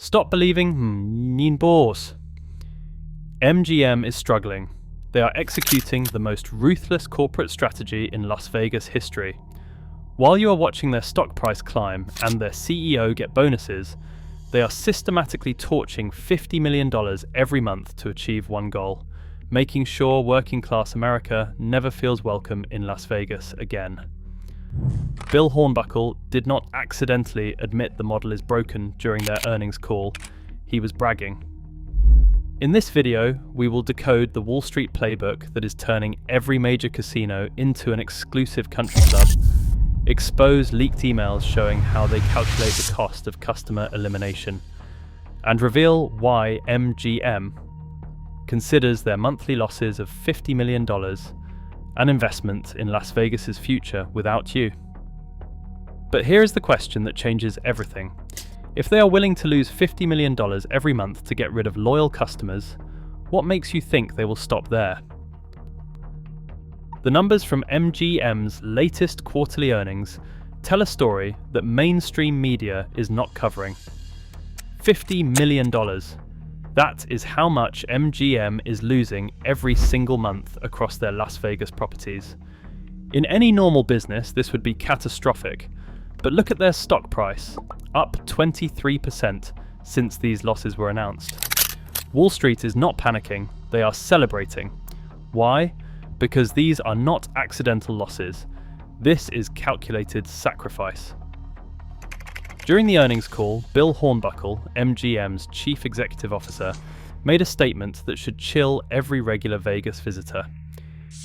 Stop believing nhìn boss. MGM is struggling. They are executing the most ruthless corporate strategy in Las Vegas history. While you are watching their stock price climb and their CEO get bonuses, they are systematically torching $50 million every month to achieve one goal: making sure working-class America never feels welcome in Las Vegas again. Bill Hornbuckle did not accidentally admit the model is broken during their earnings call. He was bragging. In this video, we will decode the Wall Street playbook that is turning every major casino into an exclusive country club, expose leaked emails showing how they calculate the cost of customer elimination, and reveal why MGM considers their monthly losses of $50 million an investment in Las Vegas's future without you. But here is the question that changes everything. If they are willing to lose $50 million every month to get rid of loyal customers, what makes you think they will stop there? The numbers from MGM's latest quarterly earnings tell a story that mainstream media is not covering. $50 million. That is how much MGM is losing every single month across their Las Vegas properties. In any normal business, this would be catastrophic, but look at their stock price, up 23% since these losses were announced. Wall Street is not panicking, they are celebrating. Why? Because these are not accidental losses. This is calculated sacrifice. During the earnings call, Bill Hornbuckle, MGM's chief executive officer, made a statement that should chill every regular Vegas visitor.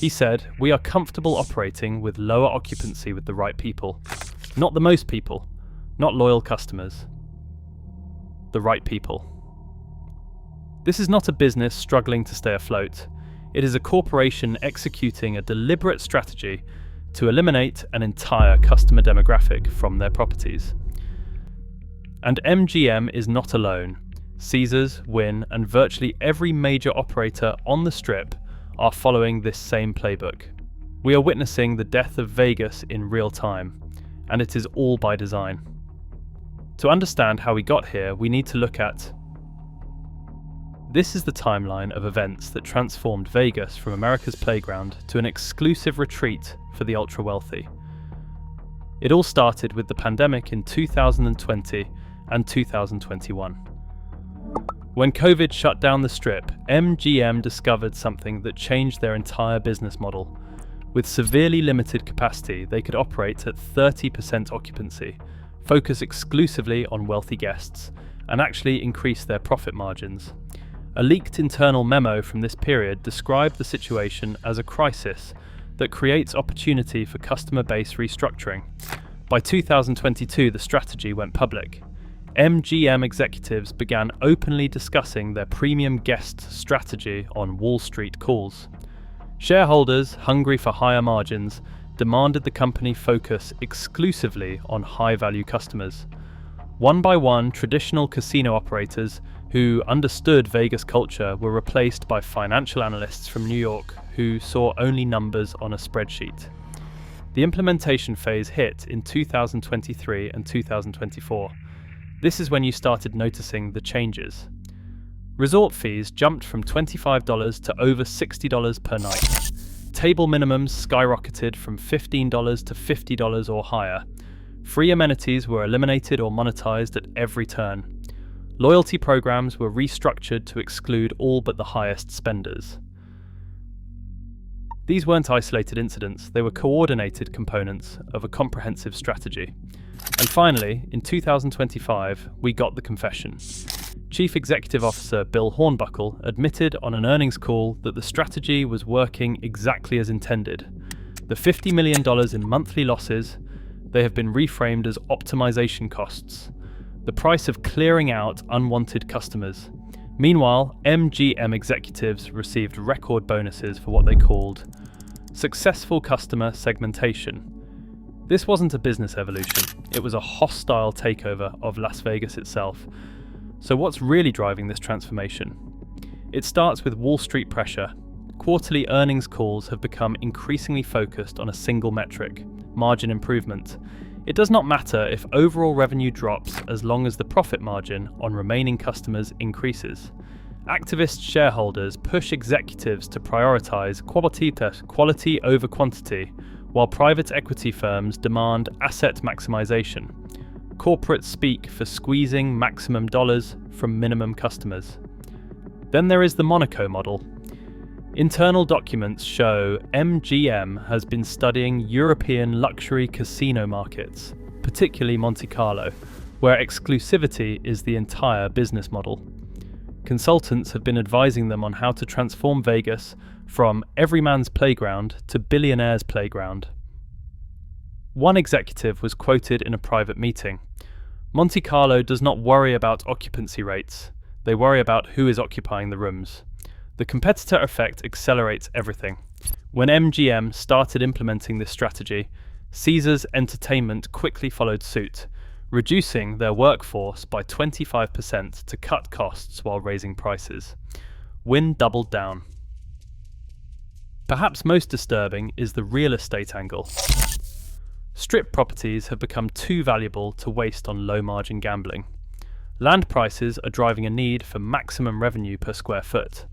He said, "We are comfortable operating with lower occupancy with the right people. Not the most people, not loyal customers. The right people." This is not a business struggling to stay afloat. It is a corporation executing a deliberate strategy to eliminate an entire customer demographic from their properties. And MGM is not alone. Caesars, Wynn, and virtually every major operator on the Strip are following this same playbook. We are witnessing the death of Vegas in real time, and it is all by design. To understand how we got here, we need to look at. This is the timeline of events that transformed Vegas from America's playground to an exclusive retreat for the ultra-wealthy. It all started with the pandemic in 2020 and 2021. When COVID shut down the Strip, MGM discovered something that changed their entire business model. With severely limited capacity, they could operate at 30% occupancy, focus exclusively on wealthy guests, and actually increase their profit margins. A leaked internal memo from this period described the situation as a crisis that creates opportunity for customer base restructuring. By 2022, the strategy went public. MGM executives began openly discussing their premium guest strategy on Wall Street calls. Shareholders, hungry for higher margins, demanded the company focus exclusively on high-value customers. One by one, traditional casino operators who understood Vegas culture were replaced by financial analysts from New York who saw only numbers on a spreadsheet. The implementation phase hit in 2023 and 2024. This is when you started noticing the changes. Resort fees jumped from $25 to over $60 per night. Table minimums skyrocketed from $15 to $50 or higher. Free amenities were eliminated or monetized at every turn. Loyalty programs were restructured to exclude all but the highest spenders. These weren't isolated incidents, they were coordinated components of a comprehensive strategy. And finally, in 2025, we got the confession. Chief Executive Officer Bill Hornbuckle admitted on an earnings call that the strategy was working exactly as intended. The $50 million in monthly losses, they have been reframed as optimization costs, the price of clearing out unwanted customers. Meanwhile, MGM executives received record bonuses for what they called successful customer segmentation. This wasn't a business evolution, it was a hostile takeover of Las Vegas itself. So what's really driving this transformation? It starts with Wall Street pressure. Quarterly earnings calls have become increasingly focused on a single metric: margin improvement. It does not matter if overall revenue drops as long as the profit margin on remaining customers increases. Activist shareholders push executives to prioritize quality over quantity, while private equity firms demand asset maximization. Corporates speak for squeezing maximum dollars from minimum customers. Then there is the Monaco model. Internal documents show MGM has been studying European luxury casino markets, particularly Monte Carlo, where exclusivity is the entire business model. Consultants have been advising them on how to transform Vegas from everyman's playground to billionaire's playground. One executive was quoted in a private meeting. Monte Carlo does not worry about occupancy rates, they worry about who is occupying the rooms. The competitor effect accelerates everything. When MGM started implementing this strategy, Caesars Entertainment quickly followed suit, reducing their workforce by 25% to cut costs while raising prices. Wynn doubled down. Perhaps most disturbing is the real estate angle. Strip properties have become too valuable to waste on low-margin gambling. Land prices are driving a need for maximum revenue per square foot.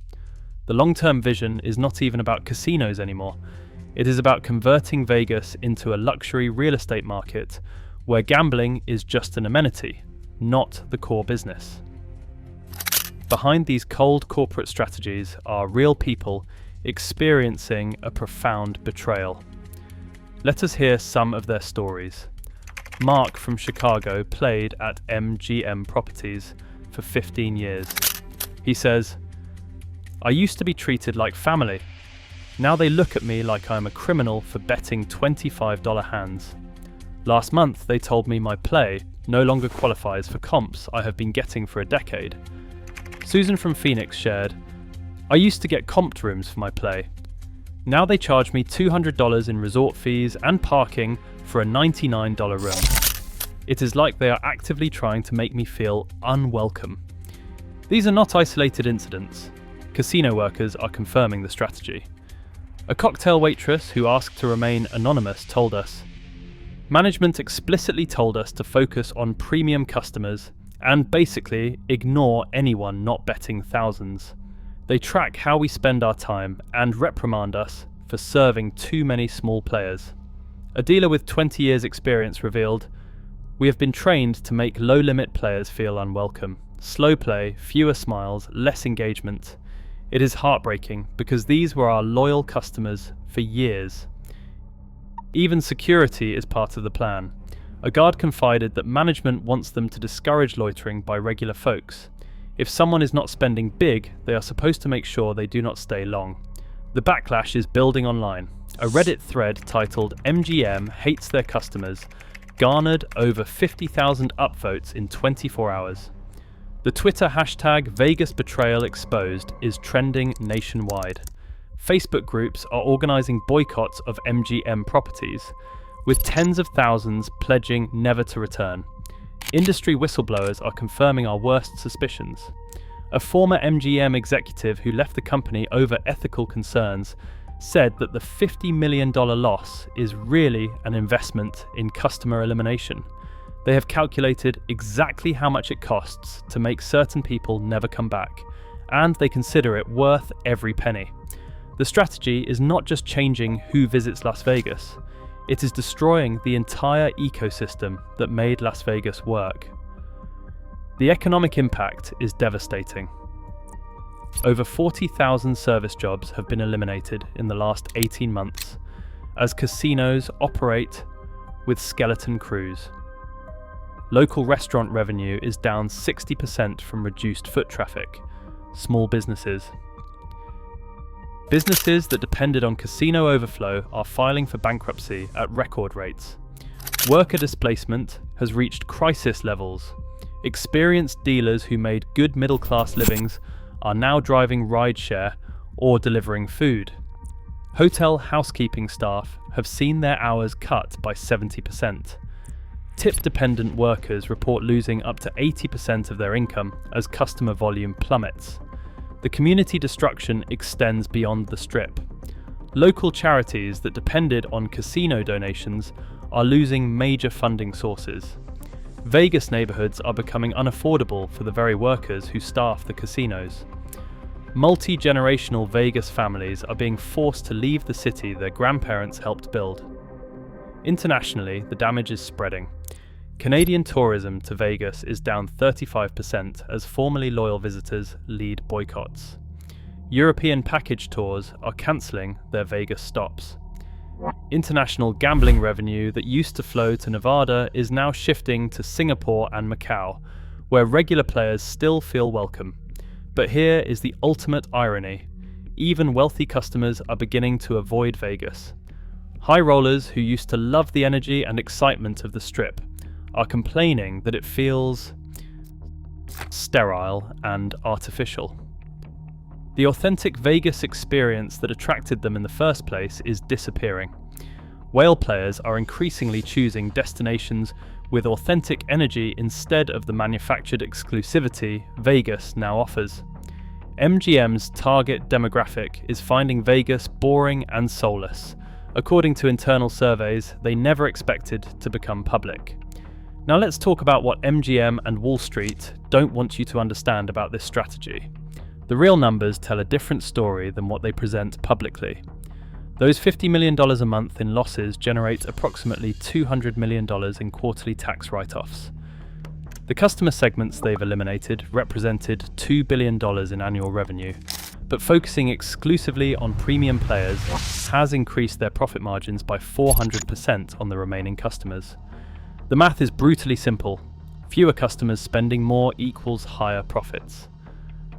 The long-term vision is not even about casinos anymore. It is about converting Vegas into a luxury real estate market where gambling is just an amenity, not the core business. Behind these cold corporate strategies are real people experiencing a profound betrayal. Let us hear some of their stories. Mark from Chicago played at MGM Properties for 15 years. He says, "I used to be treated like family. Now they look at me like I'm a criminal for betting $25 hands. Last month they told me my play no longer qualifies for comps I have been getting for a decade." Susan from Phoenix shared, "I used to get comped rooms for my play. Now they charge me $200 in resort fees and parking for a $99 room. It is like they are actively trying to make me feel unwelcome." These are not isolated incidents. Casino workers are confirming the strategy. A cocktail waitress who asked to remain anonymous told us, "Management explicitly told us to focus on premium customers and basically ignore anyone not betting thousands. They track how we spend our time and reprimand us for serving too many small players." A dealer with 20 years experience revealed, "We have been trained to make low-limit players feel unwelcome. Slow play, fewer smiles, less engagement. It is heartbreaking because these were our loyal customers for years." Even security is part of the plan. A guard confided that management wants them to discourage loitering by regular folks. If someone is not spending big, they are supposed to make sure they do not stay long. The backlash is building online. A Reddit thread titled "MGM Hates Their Customers" garnered over 50,000 upvotes in 24 hours. The Twitter hashtag #VegasBetrayalExposed is trending nationwide. Facebook groups are organising boycotts of MGM properties, with tens of thousands pledging never to return. Industry whistleblowers are confirming our worst suspicions. A former MGM executive who left the company over ethical concerns said that the $50 million loss is really an investment in customer elimination. They have calculated exactly how much it costs to make certain people never come back, and they consider it worth every penny. The strategy is not just changing who visits Las Vegas, it is destroying the entire ecosystem that made Las Vegas work. The economic impact is devastating. Over 40,000 service jobs have been eliminated in the last 18 months as casinos operate with skeleton crews. Local restaurant revenue is down 60% from reduced foot traffic. Small businesses. Businesses that depended on casino overflow are filing for bankruptcy at record rates. Worker displacement has reached crisis levels. Experienced dealers who made good middle-class livings are now driving rideshare or delivering food. Hotel housekeeping staff have seen their hours cut by 70%. Tip-dependent workers report losing up to 80% of their income as customer volume plummets. The community destruction extends beyond the Strip. Local charities that depended on casino donations are losing major funding sources. Vegas neighborhoods are becoming unaffordable for the very workers who staff the casinos. Multi-generational Vegas families are being forced to leave the city their grandparents helped build. Internationally, the damage is spreading. Canadian tourism to Vegas is down 35% as formerly loyal visitors lead boycotts. European package tours are cancelling their Vegas stops. International gambling revenue that used to flow to Nevada is now shifting to Singapore and Macau, where regular players still feel welcome. But here is the ultimate irony. Even wealthy customers are beginning to avoid Vegas. High rollers who used to love the energy and excitement of the Strip are complaining that it feels sterile and artificial. The authentic Vegas experience that attracted them in the first place is disappearing. Whale players are increasingly choosing destinations with authentic energy instead of the manufactured exclusivity Vegas now offers. MGM's target demographic is finding Vegas boring and soulless, according to internal surveys they never expected to become public. Now let's talk about what MGM and Wall Street don't want you to understand about this strategy. The real numbers tell a different story than what they present publicly. Those $50 million a month in losses generate approximately $200 million in quarterly tax write-offs. The customer segments they've eliminated represented $2 billion in annual revenue, but focusing exclusively on premium players has increased their profit margins by 400% on the remaining customers. The math is brutally simple. Fewer customers spending more equals higher profits.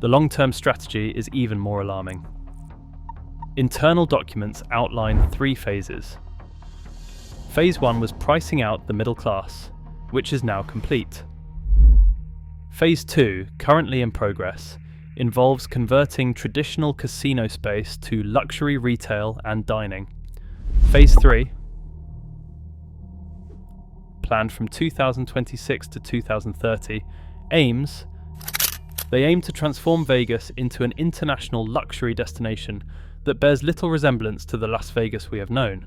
The long-term strategy is even more alarming. Internal documents outline 3 phases. Phase 1 was pricing out the middle class, which is now complete. Phase 2, currently in progress, involves converting traditional casino space to luxury retail and dining. Phase 3, planned from 2026 to 2030, They aim to transform Vegas into an international luxury destination that bears little resemblance to the Las Vegas we have known.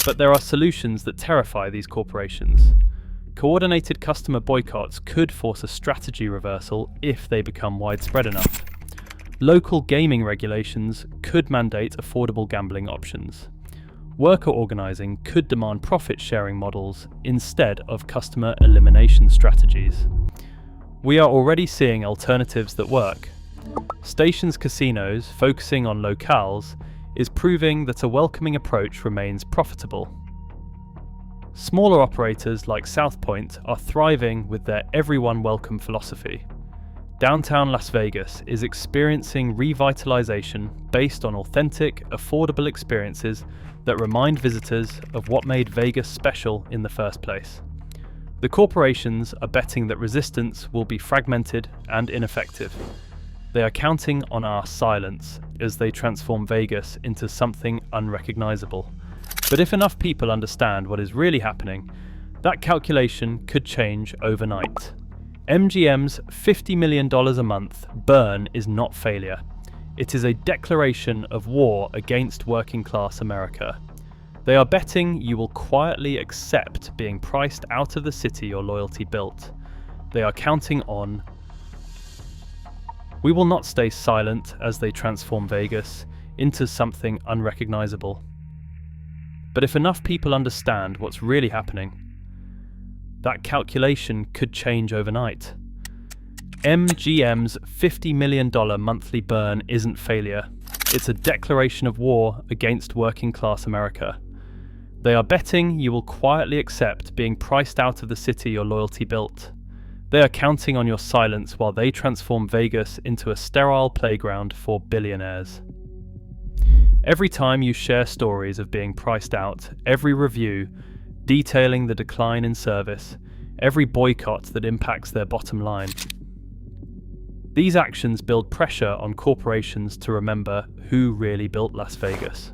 But there are solutions that terrify these corporations. Coordinated customer boycotts could force a strategy reversal if they become widespread enough. Local gaming regulations could mandate affordable gambling options. Worker organizing could demand profit-sharing models instead of customer elimination strategies. We are already seeing alternatives that work. Stations Casinos, focusing on locales, is proving that a welcoming approach remains profitable. Smaller operators like South Point are thriving with their everyone welcome philosophy. Downtown Las Vegas is experiencing revitalization based on authentic, affordable experiences that remind visitors of what made Vegas special in the first place. The corporations are betting that resistance will be fragmented and ineffective. They are counting on our silence as they transform Vegas into something unrecognizable. But if enough people understand what is really happening, that calculation could change overnight. MGM's $50 million a month burn is not failure. It is a declaration of war against working-class America. They are betting you will quietly accept being priced out of the city your loyalty built. They are counting on. We will not stay silent as they transform Vegas into something unrecognizable. But if enough people understand what's really happening, that calculation could change overnight. MGM's $50 million monthly burn isn't failure. It's a declaration of war against working-class America. They are betting you will quietly accept being priced out of the city your loyalty built. They are counting on your silence while they transform Vegas into a sterile playground for billionaires. Every time you share stories of being priced out, every review detailing the decline in service, every boycott that impacts their bottom line, these actions build pressure on corporations to remember who really built Las Vegas.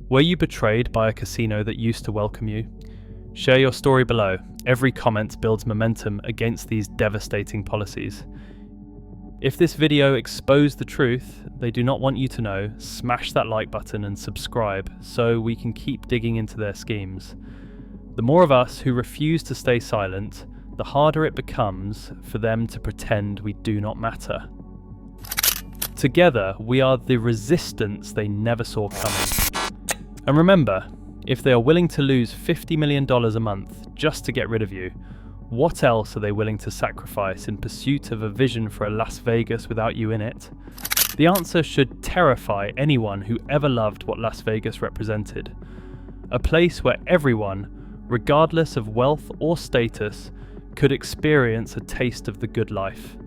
Were you betrayed by a casino that used to welcome you? Share your story below. Every comment builds momentum against these devastating policies. If this video exposed the truth they do not want you to know, smash that like button and subscribe so we can keep digging into their schemes. The more of us who refuse to stay silent, the harder it becomes for them to pretend we do not matter. Together, we are the resistance they never saw coming. And remember, if they are willing to lose $50 million a month just to get rid of you, what else are they willing to sacrifice in pursuit of a vision for a Las Vegas without you in it? The answer should terrify anyone who ever loved what Las Vegas represented. A place where everyone, regardless of wealth or status, could experience a taste of the good life.